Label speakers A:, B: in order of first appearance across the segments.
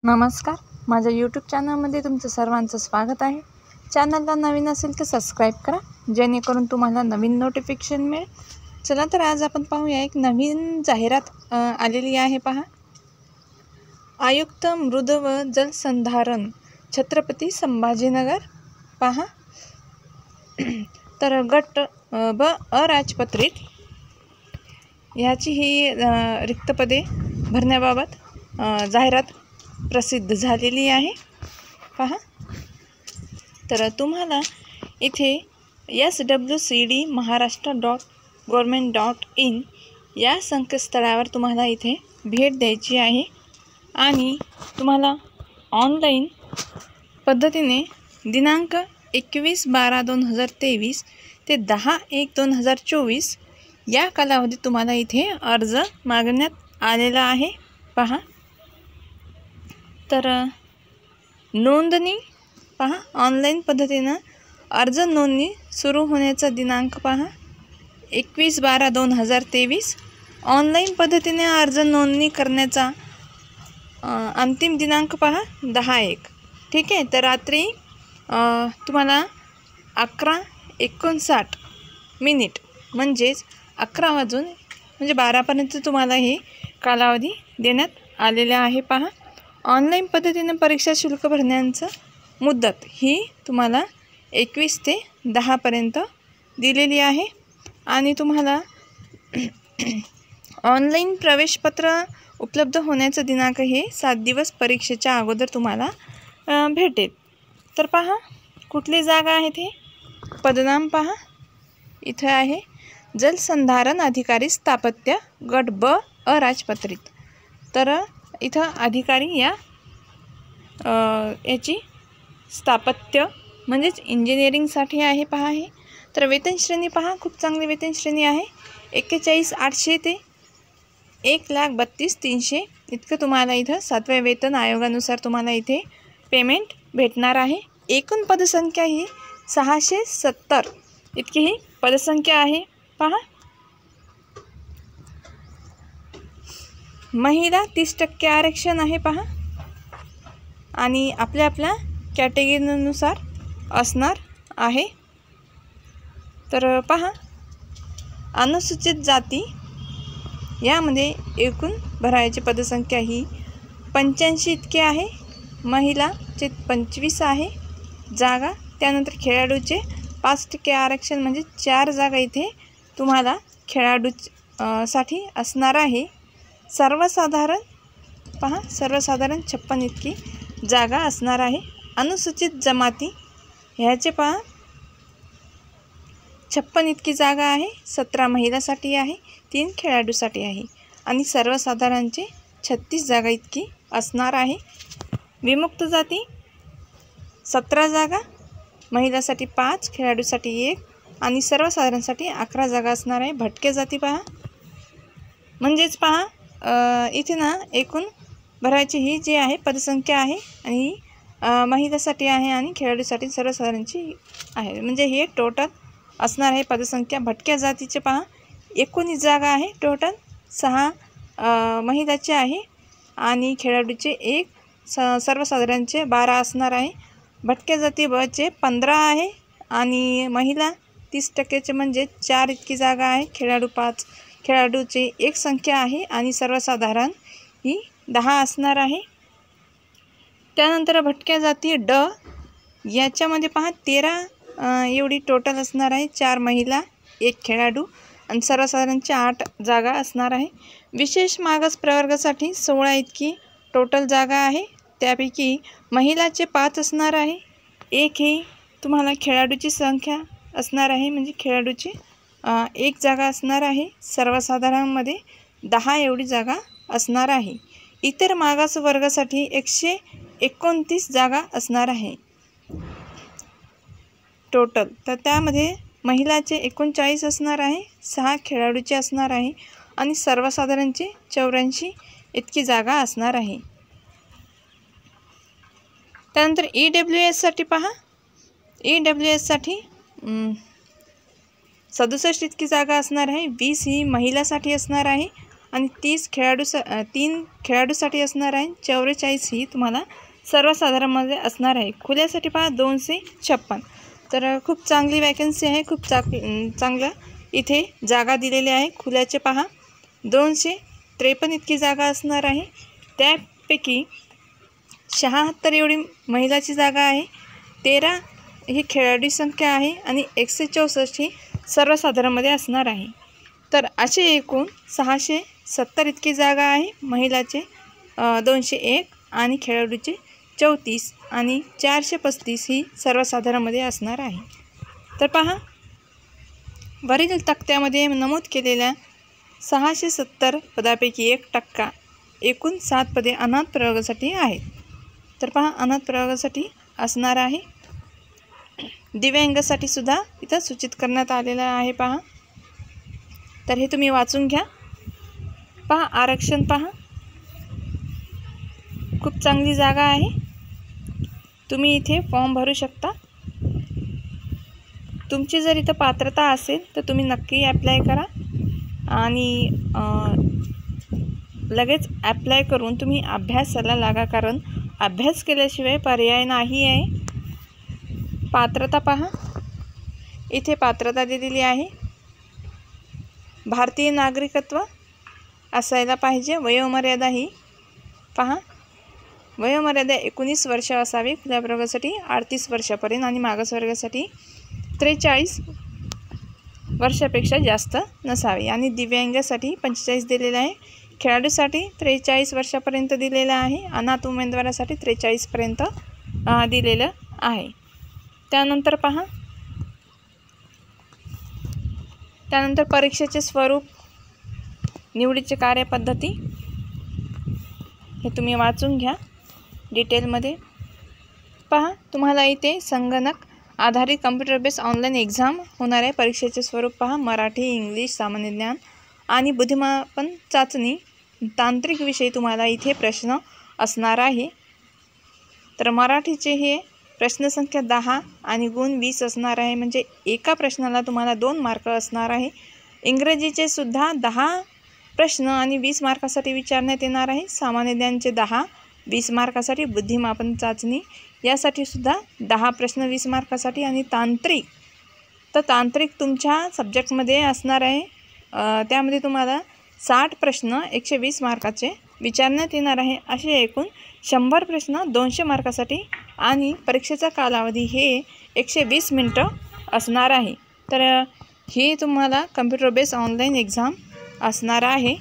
A: नमस्कार, माझ्या यूट्यूब चॅनलमध्ये तुमचं सर्वांचं स्वागत आहे। चॅनलला नवीन असेल तर सबस्क्राईब करा, जेणेकरून तुम्हाला नवीन नोटिफिकेशन मिळेल। चला तर आज आपण पाहूया, एक नवीन जाहिरात आलेली आहे पहा। आयुक्त मृद व जलसंधारण छत्रपती संभाजीनगर पहा। तर गट ब अराजपत्रित ह्याची ही रिक्त पदे भरण्याबाबत जाहिरात प्रसिद्ध झालेली आहे पहा। तर तुम्हाला इथे swcd.maharashtra.government.in या संकेतस्थळावर तुम्हाला इथे भेट द्यायची आहे आणि तुम्हाला ऑनलाईन पद्धतीने दिनांक 21/12/2023 ते 10/1/2024 या कालावधीत तुम्हाला इथे अर्ज मागण्यात आलेला आहे पहा। तर नोंदणी पहा, ऑनलाईन पद्धतीने अर्ज नोंदणी सुरू होण्याचा दिनांक पहा 21/12/2023। ऑनलाईन पद्धतीने अर्ज नोंदणी करण्याचा अंतिम दिनांक पहा 10/1। ठीक आहे, तर रात्री तुम्हाला 11:59 म्हणजेच 11 वाजून म्हणजे 12पर्यंत तुम्हाला हे कालावधी देण्यात आलेला आहे पहा। ऑनलाईन पद्धतीने परीक्षा शुल्क भरण्याचं मुदत ही तुम्हाला 21 ते 10पर्यंत दिलेली आहे आणि तुम्हाला ऑनलाईन प्रवेशपत्र उपलब्ध होण्याचा दिनांक हे 7 दिवस परीक्षेच्या अगोदर तुम्हाला भेटेल। तर पहा कुठली जागा आहे ते पदनाम पहा, इथे आहे जलसंधारण अधिकारी स्थापत्य गट ब अराजपत्रित। तर इथं अधिकारी याची स्थापत्य म्हणजेच इंजिनिअरिंगसाठी आहे पहा हे। तर वेतन श्रेणी पहा, खूप चांगली वेतन श्रेणी आहे। 41,800 ते 1,32,300 इतकं तुम्हाला इथं 7व्या वेतन आयोगानुसार तुम्हाला इथे पेमेंट भेटणार आहे। एकूण पदसंख्या ही 670 इतकी ही पदसंख्या आहे पहा। महिला 30% आरक्षण आहे पहा आणि आपल्या कॅटेगरीनुसार असणार आहे। तर पहा, अनुसूचित जाती यामध्ये एकूण भरायची पदसंख्या ही 85 इतकी आहे। महिलाचे 25 आहे जागा। त्यानंतर खेळाडूचे 5% आरक्षण म्हणजे 4 जागा इथे तुम्हाला खेळाडू साठी असणार आहे। सर्वसाधारण पहा, सर्वसाधारण 56 इतकी जागा असणार आहे। अनुसूचित जमाती ह्याचे पहा 56 इतकी जागा आहे। 17 महिलासाठी आहे, 3 खेळाडूसाठी आहे आणि सर्वसाधारणचे 36 जागा इतकी असणार आहे। विमुक्त जाती 17 जागा, महिलासाठी 5, खेळाडूसाठी 1 आणि सर्वसाधारणसाठी 11 जागा असणार आहे। भटक्या जाती पहा, म्हणजेच पहा इथे ना एकूण भरायची ही जी आहे पदसंख्या आहे आणि महिलासाठी आहे आणि खेळाडूसाठी सर्वसाधारणची आहे, म्हणजे हे टोटल असणार आहे पदसंख्या। भटक्या जातीचे पहा 19 जागा आहे, टोटल 6 महिलाचे आहे आणि खेळाडूचे 1, सर्वसाधारणचे 12 असणार आहे। भटक्या जाती बचे 15 आहे आणि महिला 30%चे म्हणजे 4 इतकी जागा आहे। खेळाडू 5, खेळाडूचे 1 संख्या आहे आणि सर्वसाधारण ही 10 असणार आहे। त्यानंतर भटक्या जाती ड याच्यामध्ये पहा 13 एवढी टोटल असणार आहे। 4 महिला 1 खेळाडू आणि सर्वसाधारणच्या 8 जागा असणार आहे। विशेष मागास प्रवर्गासाठी 16 इतकी टोटल जागा आहे। त्यापैकी महिलाचे 5 असणार आहे, 1 ही तुम्हाला खेळाडूची संख्या असणार आहे, म्हणजे खेळाडूची 1 जागा असणार आहे। सर्वसाधारणमध्ये 10 एवढी जागा असणार आहे। इतर मागास वर्गासाठी 129 जागा असणार आहे टोटल। तर त्यामध्ये महिलाचे 39 असणार आहे, 6 खेळाडूचे असणार आहे आणि सर्वसाधारणचे 84 इतकी जागा असणार आहे। त्यानंतर EWS साठी पहा, EWS साठी 67 इतकी जागा असणार आहे। 20 ही महिलासाठी असणार आहे आणि 3 खेळाडूसाठी असणार आहे. 44 ही तुम्हाला सर्वसाधारणमध्ये असणार आहे. खुल्यासाठी पहा 256. तर खूप चांगली वॅकन्सी आहे. खूप चांगलं इथे जागा दिलेल्या आहे. खुल्याचे पहा 253 इतकी जागा असणार आहे. त्यापैकी 76 एवढी महिलाची जागा आहे. 13 ही खेळाडू संख्या आहे आणि 164 ही सर्वसाधारणमध्ये असणार आहे. तर असे एकूण 670 इतकी जागा आहे. महिलाचे 201 आणि खेळाडूचे 34 आणि 435 ही सर्वसाधारणमध्ये असणार आहे. तर पहा वरील तक्त्यामध्ये नमूद केलेल्या 670 पदापैकी 1% एकूण 7 पदे अनाथ प्रवर्गासाठी आहेत. तर पहा अनाथ प्रवर्गासाठी असणार आहे. दिव्यांगासाठी सुद्धा इथं सूचित करण्यात आलेलं आहे. पहा तर हे तुम्ही वाचून घ्या. पहा आरक्षण पहा खूप चांगली जागा आहे. तुम्ही इथे फॉर्म भरू शकता. तुमची जर इथं पात्रता असेल तर तुम्ही नक्की ॲप्लाय करा आणि लगेच ॲप्लाय करून तुम्ही अभ्यासाला लागा, कारण अभ्यास केल्याशिवाय पर्याय नाही आहे. पात्रता पहा इथे पात्रता दिलेली आहे. भारतीय नागरिकत्व असायला पाहिजे. वयोमर्यादा ही पहा वयोमर्यादा 19 वर्ष असावी. खुल्या प्रवर्गासाठी 38 वर्षापर्यंत आणि मागासवर्गासाठी 43 वर्षापेक्षा जास्त नसावी आणि दिव्यांगासाठी 45 दिलेलं आहे. खेळाडूसाठी 43 वर्षापर्यंत दिलेलं आहे. अनाथ उमेदवारासाठी 43 पर्यंत दिलेलं आहे. त्यानंतर पहा त्यानंतर परीक्षेचे स्वरूप, निवडीची कार्यपद्धती हे तुम्ही वाचून घ्या डिटेलमध्ये. पहा तुम्हाला इथे संगणक आधारित कम्प्युटर बेस्ड ऑनलाईन एक्झाम होणार आहे. परीक्षेचे स्वरूप पहा मराठी, इंग्लिश, सामान्य ज्ञान आणि बुद्धिमापन चाचणी, तांत्रिक विषयी तुम्हाला इथे प्रश्न असणार आहे. तर मराठीचे हे प्रश्नसंख्या 10 आणि गुण 20 असणार आहे, म्हणजे एका प्रश्नाला तुम्हाला 2 मार्क असणार आहे. इंग्रजीचे सुद्धा 10 प्रश्न आणि 20 मार्कासाठी विचारण्यात येणार आहे. सामान्य ज्ञानचे 10 20 मार्कासाठी, बुद्धिमापन चाचणी यासाठी सुद्धा 10 प्रश्न 20 मार्कासाठी आणि तांत्रिक तुमच्या सब्जेक्टमध्ये असणार आहे. त्यामध्ये तुम्हाला 60 प्रश्न 120 मार्काचे विचारण्यात येणार आहे. असे एकूण 100 प्रश्न 200 मार्कासाठी आणि परीक्षेचा कालावधी हे 120 मिनटं असणार आहे. तर ही तुम्हाला कम्प्युटर बेस्ड ऑनलाईन एक्झाम असणार आहे.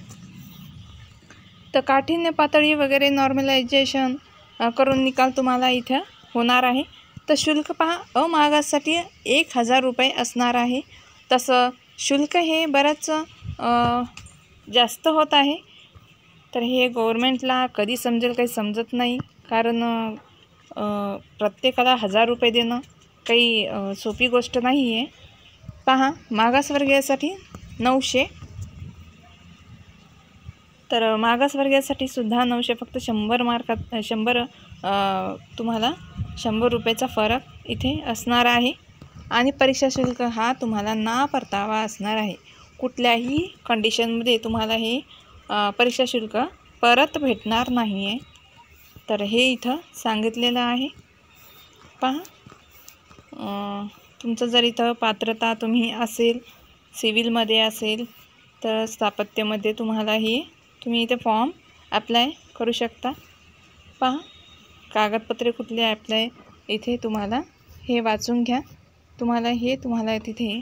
A: तर काठिण्य पातळी वगैरे नॉर्मलायझेशन करून निकाल तुम्हाला इथं होणार आहे. तर शुल्क पहा अमागाससाठी 1000 रुपये असणार आहे. तसं शुल्क हे बरंच जास्त होत आहे. तर हे गव्हर्मेंटला कधी समजेल काही समजत नाही, कारण प्रत्येकाला 1000 रुपये देणं काही सोपी गोष्ट नाही आहे. पहा मागासवर्गीयासाठी 900. तर मागासवर्गीयासाठी सुद्धा 900, फक्त 100 मार्कात 100 तुम्हाला 100 रुपयाचा फरक इथे असणार आहे. आणि परीक्षा शुल्क हा तुम्हाला ना परतावा असणार आहे. कुठल्याही कंडिशनमध्ये तुम्हाला हे परीक्षा शुल्क परत भेटणार नाही आहे. तर हे इथं सांगितलेलं आहे. पहा तुमचं जर इथं पात्रता तुम्ही असेल, सिव्हिलमध्ये असेल तर स्थापत्यमध्ये तुम्हाला हे तुम्ही इथे फॉर्म ॲप्लाय करू शकता. पहा कागदपत्रे कुठले ॲप्लाय इथे तुम्हाला हे वाचून घ्या. तुम्हाला तिथे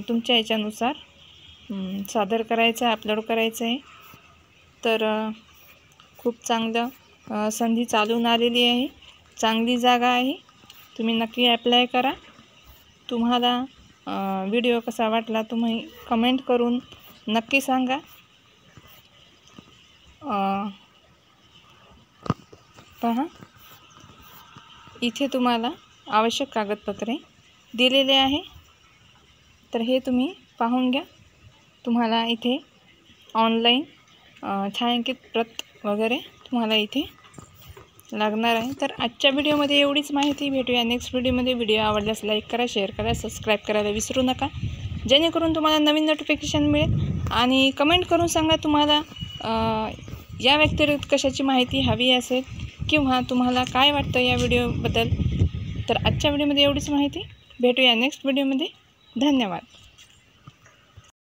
A: तुमच्या याच्यानुसार सादर करायचं आहे, अपलोड करायचं आहे. तर खूप चांगलं संधी चालून आलेली आहे. चांगली जागा आहे. तुम्ही नक्की ॲप्लाय करा. तुम्हाला व्हिडिओ कसा वाटला तुम्ही कमेंट करून नक्की सांगा. पहा इथे तुम्हाला आवश्यक कागदपत्रे दिलेले आहे. तर हे तुम्ही पाहून घ्या. तुम्हाला इथे ऑनलाईन छायांकित प्रत वगैरे तुम्हाला इथे लागणार आहे. तर आजच्या व्हिडिओमध्ये एवढीच माहिती. भेटूया नेक्स्ट व्हिडिओमध्ये. व्हिडिओ आवडल्यास लाईक करा, शेअर करा, सबस्क्राईब करायला विसरू नका, जेणेकरून तुम्हाला नवीन नोटिफिकेशन मिळेल. आणि कमेंट करून सांगा तुम्हाला या व्यतिरिक्त कशाची माहिती हवी असेल किंवा तुम्हाला काय वाटतं या व्हिडिओबद्दल. तर आजच्या व्हिडिओमध्ये एवढीच माहिती. भेटूया नेक्स्ट व्हिडिओमध्ये. धन्यवाद.